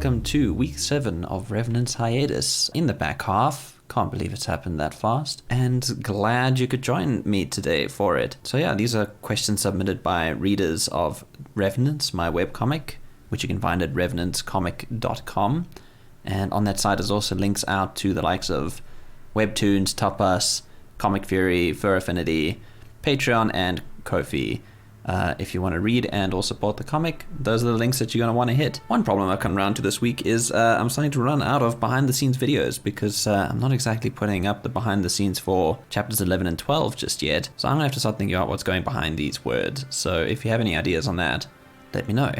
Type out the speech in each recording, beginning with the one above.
welcome to week 7 of Revenants Hiatus. In the back half, can't believe it's happened that fast, and glad you could join me today for it. So yeah, these are questions submitted by readers of Revenants, my webcomic, which you can find at revenantscomic.com. And on that site is also links out to the likes of Webtoons, Tapas, Comic Fury, Fur Affinity, Patreon, and Ko-fi. If you want to read and or support the comic, those are the links that you're going to want to hit. One problem I've come around to this week is I'm starting to run out of behind the scenes videos because I'm not exactly putting up the behind the scenes for chapters 11 and 12 just yet. So I'm going to have to start thinking about what's going behind these words. So if you have any ideas on that, let me know.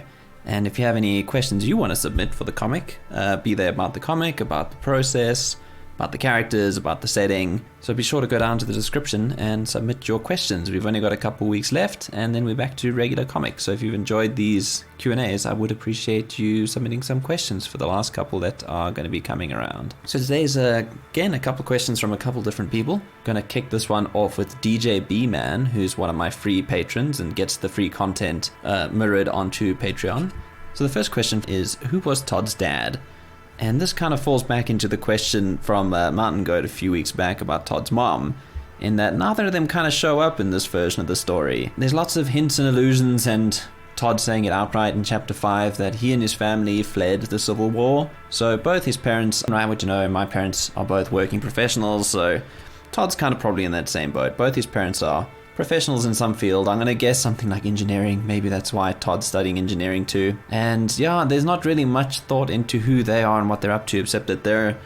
And if you have any questions you want to submit for the comic, be they about the comic, about the process, about the characters, about the setting, so be sure to go down to the description and submit your questions. We've only got a couple weeks left and then we're back to regular comics. So if you've enjoyed these Q&As, I would appreciate you submitting some questions for the last couple that are going to be coming around. So today's again a couple questions from a couple different people. Going to kick this one off with djbman, who's one of my free patrons and gets the free content mirrored onto Patreon. So the first question is, who was Todd's dad? And this kind of falls back into the question from Mountain Goat a few weeks back about Todd's mom, in that neither of them kind of show up in this version of the story. There's lots of hints and allusions, and Todd saying it outright in chapter 5 that he and his family fled the Civil War. So both his parents, and I would know my parents are both working professionals, so Todd's kind of probably in that same boat. Both his parents are professionals in some field. I'm going to guess something like engineering. Maybe that's why Todd's studying engineering too. And yeah, there's not really much thought into who they are and what they're up to, except that they're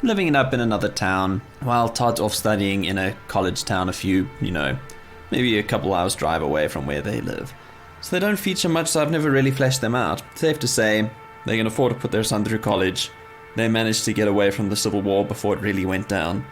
living it up in another town while Todd's off studying in a college town a few, maybe a couple hours drive away from where they live. So they don't feature much, so I've never really fleshed them out. Safe to say, they can afford to put their son through college. They managed to get away from the Civil War before it really went down.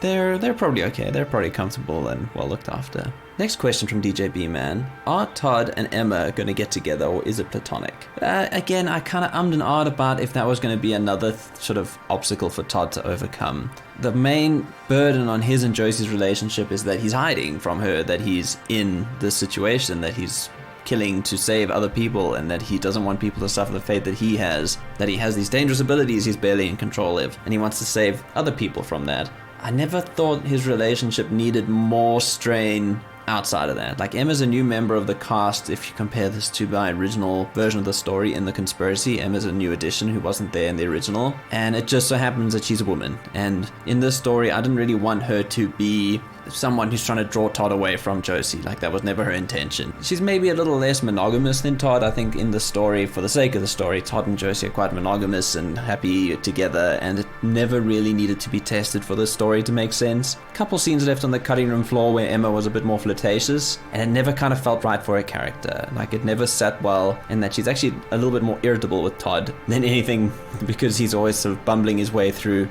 They're probably okay. They're probably comfortable and well looked after. Next question from djbman. Are Todd and Emma going to get together, or is it platonic? Again, I kind of ummed and ahed about if that was going to be another sort of obstacle for Todd to overcome. The main burden on his and Josie's relationship is that he's hiding from her, that he's in this situation, that he's killing to save other people, and that he doesn't want people to suffer the fate that he has these dangerous abilities he's barely in control of, and he wants to save other people from that. I never thought his relationship needed more strain outside of that. Like, Emma's a new member of the cast. If you compare this to my original version of the story in The Conspiracy, Emma's a new addition who wasn't there in the original, and it just so happens that she's a woman. And in this story, I didn't really want her to be someone who's trying to draw Todd away from Josie. Like, that was never her intention. She's maybe a little less monogamous than Todd. I think in the story, for the sake of the story, Todd and Josie are quite monogamous and happy together, and it never really needed to be tested for this story to make sense. A couple scenes left on the cutting room floor where Emma was a bit more flirtatious, and it never kind of felt right for her character. Like, it never sat well, in that she's actually a little bit more irritable with Todd than anything, because he's always sort of bumbling his way through,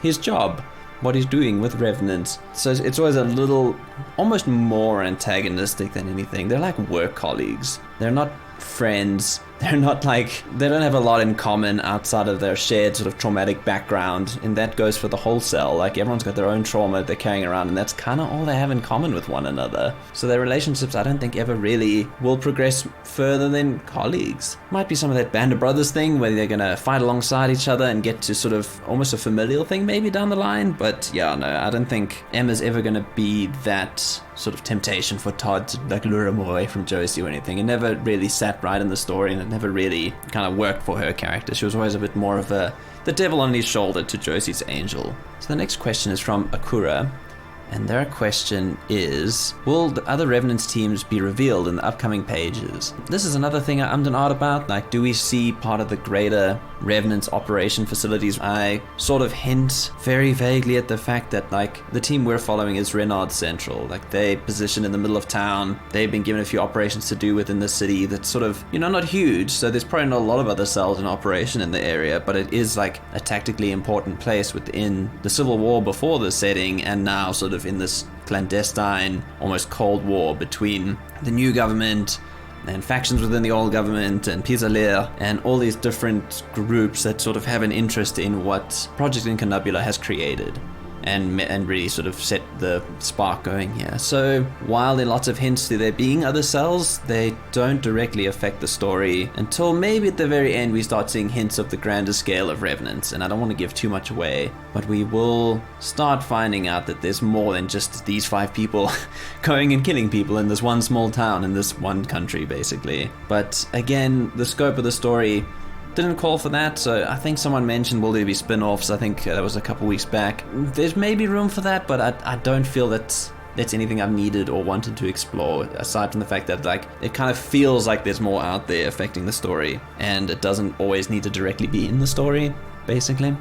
his job, what he's doing with Revenants. So it's always a little, almost more antagonistic than anything. They're like work colleagues. They're not friends. They're not they don't have a lot in common outside of their shared sort of traumatic background, and that goes for the whole cell. Like, everyone's got their own trauma they're carrying around, and that's kind of all they have in common with one another. So their relationships, I don't think, ever really will progress further than colleagues. Might be some of that Band of Brothers thing where they're gonna fight alongside each other and get to sort of almost a familial thing maybe down the line, but yeah, no, I don't think Emma's ever gonna be that sort of temptation for Todd to lure him away from Josie or anything. It never really sat right in the story, and it never really kind of worked for her character. She was always a bit more of the devil on his shoulder to Josie's angel. So the next question is from Akura, and their question is, will the other Revenants teams be revealed in the upcoming pages? This is another thing I ummed and ahed about. Like, do we see part of the greater Revenants operation facilities? I sort of hint very vaguely at the fact that, the team we're following is Renard Central. Like, they positioned in the middle of town. They've been given a few operations to do within the city that's sort of, not huge, so there's probably not a lot of other cells in operation in the area, but it is a tactically important place within the Civil War before the setting, and now sort of in this clandestine, almost Cold War between the new government and factions within the old government and Pisalir and all these different groups that sort of have an interest in what Project Incunabula has created. and really sort of set the spark going here. So while there are lots of hints to there being other cells, they don't directly affect the story until maybe at the very end we start seeing hints of the grander scale of Revenants, and I don't want to give too much away, but we will start finding out that there's more than just these 5 people going and killing people in this one small town in this one country basically. But again, the scope of the story didn't call for that, so I think someone mentioned will there be spin-offs. I think that was a couple weeks back. There's maybe room for that, but I don't feel that's anything I've needed or wanted to explore, aside from the fact that like it kind of feels like there's more out there affecting the story, and it doesn't always need to directly be in the story, basically.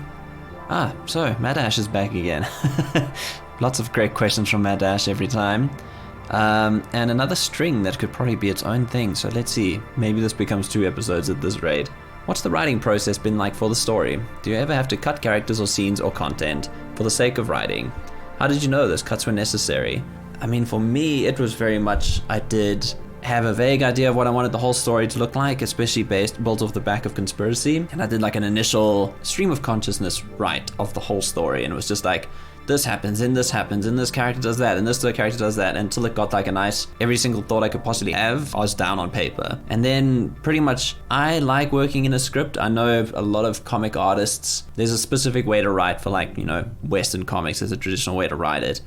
So Madash is back again. Lots of great questions from Madash every time. And another string that could probably be its own thing, so let's see. Maybe this becomes 2 episodes at this rate. What's the writing process been like for the story? Do you ever have to cut characters or scenes or content for the sake of writing? How did you know those cuts were necessary? I mean, for me, it was very much, I did have a vague idea of what I wanted the whole story to look like, especially built off the back of Conspiracy. And I did like an initial stream of consciousness write of the whole story. And it was just like, this happens, and this happens, and this character does that, and this other character does that, until it got like a nice, every single thought I could possibly have, I was down on paper. And then pretty much, I like working in a script. I know a lot of comic artists, there's a specific way to write for like, you know, Western comics, there's a traditional way to write it.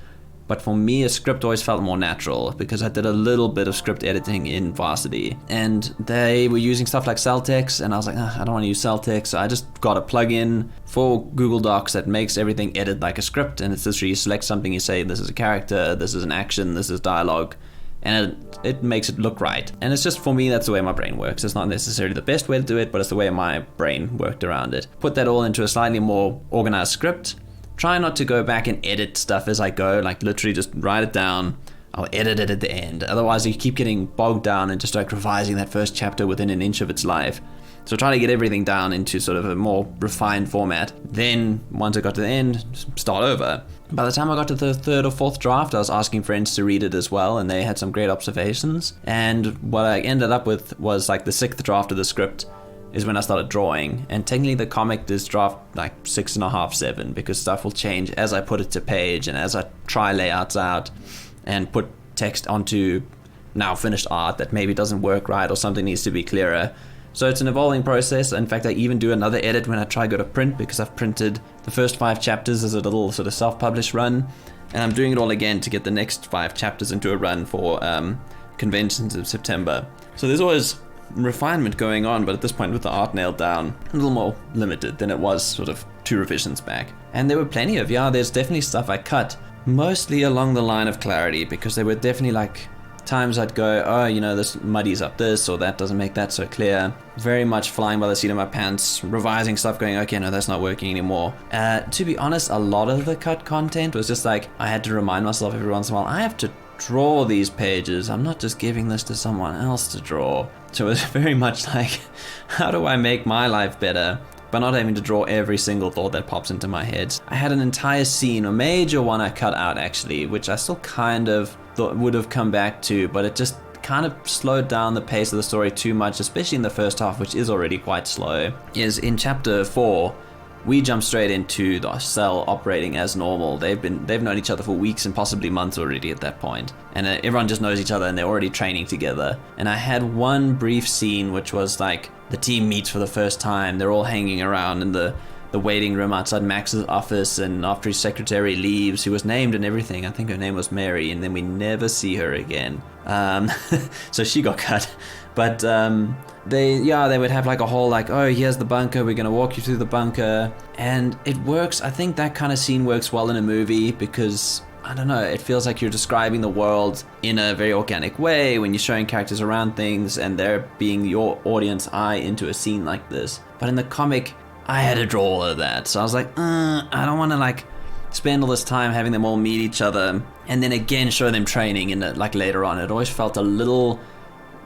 But for me, a script always felt more natural because I did a little bit of script editing in Varsity. And they were using stuff like Celtex, and I was like, I don't want to use Celtex. So I just got a plugin for Google Docs that makes everything edit like a script. And it's literally you select something, you say, this is a character, this is an action, this is dialogue. And it makes it look right. And it's just, for me, that's the way my brain works. It's not necessarily the best way to do it, but it's the way my brain worked around it. Put that all into a slightly more organized script. Try not to go back and edit stuff as I go, like literally just write it down. I'll edit it at the end. Otherwise you keep getting bogged down and just like revising that first chapter within an inch of its life. So try to get everything down into sort of a more refined format. Then once I got to the end, start over. By the time I got to the 3rd or 4th draft, I was asking friends to read it as well, and they had some great observations. And what I ended up with was like the 6th draft of the script is when I started drawing, and technically the comic is draft like 6.5, 7, because stuff will change as I put it to page and as I try layouts out and put text onto now finished art that maybe doesn't work right or something needs to be clearer. So it's an evolving process. In fact, I even do another edit when I try to go to print, because I've printed the first 5 chapters as a little sort of self-published run, and I'm doing it all again to get the next 5 chapters into a run for conventions in September. So there's always refinement going on, but at this point with the art nailed down, a little more limited than it was sort of 2 revisions back. And there were plenty of, there's definitely stuff I cut, mostly along the line of clarity, because there were definitely like times I'd go, this muddies up this, or that doesn't make that so clear. Very much flying by the seat of my pants, revising stuff, going, okay, no, that's not working anymore. To be honest, a lot of the cut content was just like, I had to remind myself every once in a while, I have to draw these pages. I'm not just giving this to someone else to draw. So it was very much like, how do I make my life better by not having to draw every single thought that pops into my head? I had an entire scene, a major one I cut out actually, which I still kind of thought would have come back to, but it just kind of slowed down the pace of the story too much, especially in the first half, which is already quite slow. Is in chapter 4, we jump straight into the cell operating as normal. They've known each other for weeks and possibly months already at that point. And everyone just knows each other and they're already training together. And I had one brief scene which was like the team meets for the first time. They're all hanging around in the waiting room outside Max's office, and after his secretary leaves, who was named and everything, I think her name was Mary, and then we never see her again. So she got cut. But they would have like a whole like, oh, here's the bunker, we're gonna walk you through the bunker. And it works. I think that kind of scene works well in a movie because, I don't know, it feels like you're describing the world in a very organic way when you're showing characters around things and they're being your audience eye into a scene like this. But in the comic, I had to draw all of that. So I was like, I don't want to like spend all this time having them all meet each other and then again show them training in like later on. It always felt a little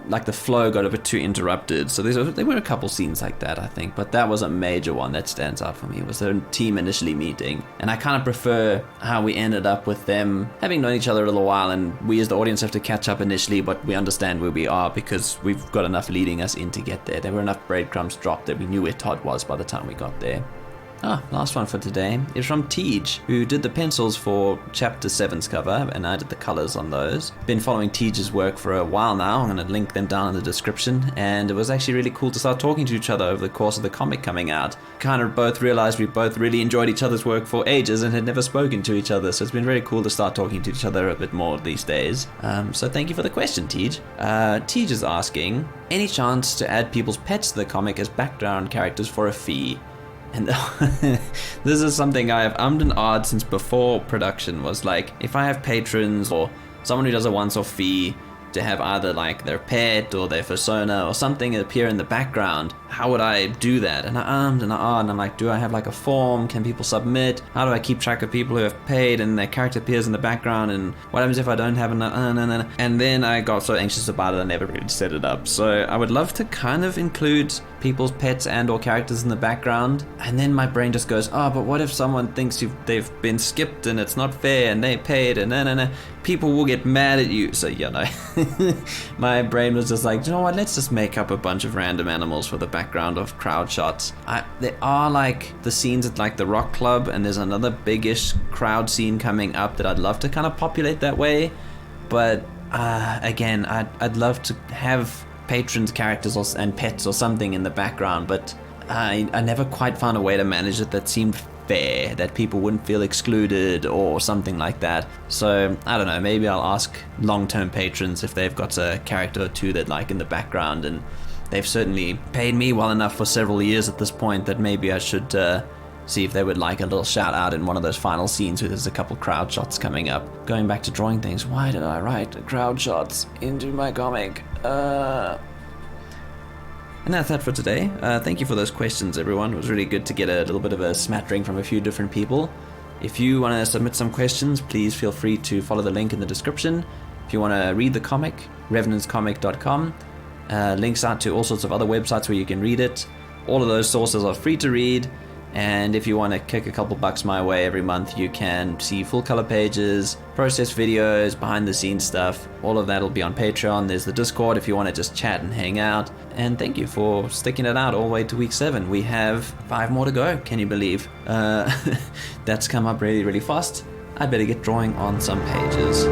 like the flow got a bit too interrupted. So there were a couple scenes like that, I think, but that was a major one that stands out for me, was the team initially meeting. And I kind of prefer how we ended up with them having known each other a little while, and we as the audience have to catch up initially, but we understand where we are because we've got enough leading us in to get there. There were enough breadcrumbs dropped that we knew where Todd was by the time we got there. Last one for today is from TEEJ, who did the pencils for Chapter 7's cover, and I did the colors on those. Been following TEEJ's work for a while now. I'm going to link them down in the description, and it was actually really cool to start talking to each other over the course of the comic coming out. Kind of both realized we both really enjoyed each other's work for ages and had never spoken to each other, so it's been very cool to start talking to each other a bit more these days. So thank you for the question, TEEJ. TEEJ is asking, any chance to add people's pets to the comic as background characters for a fee? And this is something I've ummed and ahed since before production, was like, if I have patrons or someone who does a once-off fee to have either like their pet or their persona or something appear in the background, how would I do that? And I ummed and I ahed, and I'm like, do I have like a form? Can people submit? How do I keep track of people who have paid and their character appears in the background? And what happens if I don't have enough? And then I got so anxious about it, I never really set it up. So I would love to kind of include people's pets and or characters in the background, and then my brain just goes, but what if someone thinks they've been skipped and it's not fair and they paid and people will get mad at you. So my brain was just like, you know what, let's just make up a bunch of random animals for the background of crowd shots. There are like the scenes at like the rock club, and there's another biggish crowd scene coming up that I'd love to kind of populate that way, but again, I'd love to have patrons, characters, and pets or something in the background, but I never quite found a way to manage it that seemed fair, that people wouldn't feel excluded or something like that. So I don't know, maybe I'll ask long-term patrons if they've got a character or two that like in the background, and they've certainly paid me well enough for several years at this point that maybe I should see if they would like a little shout out in one of those final scenes where there's a couple crowd shots coming up. Going back to drawing things, why did I write crowd shots into my comic? And that's that for today. Thank you for those questions, everyone. It was really good to get a little bit of a smattering from a few different people. If you want to submit some questions, please feel free to follow the link in the description. If you want to read the comic, revenantscomic.com. Links out to all sorts of other websites where you can read it. All of those sources are free to read. And if you want to kick a couple bucks my way every month, you can see full color pages, process videos, behind the scenes stuff. All of that will be on Patreon. There's the Discord if you want to just chat and hang out. And thank you for sticking it out all the way to week 7. We have 5 more to go, can you believe? That's come up really, really fast. I better get drawing on some pages.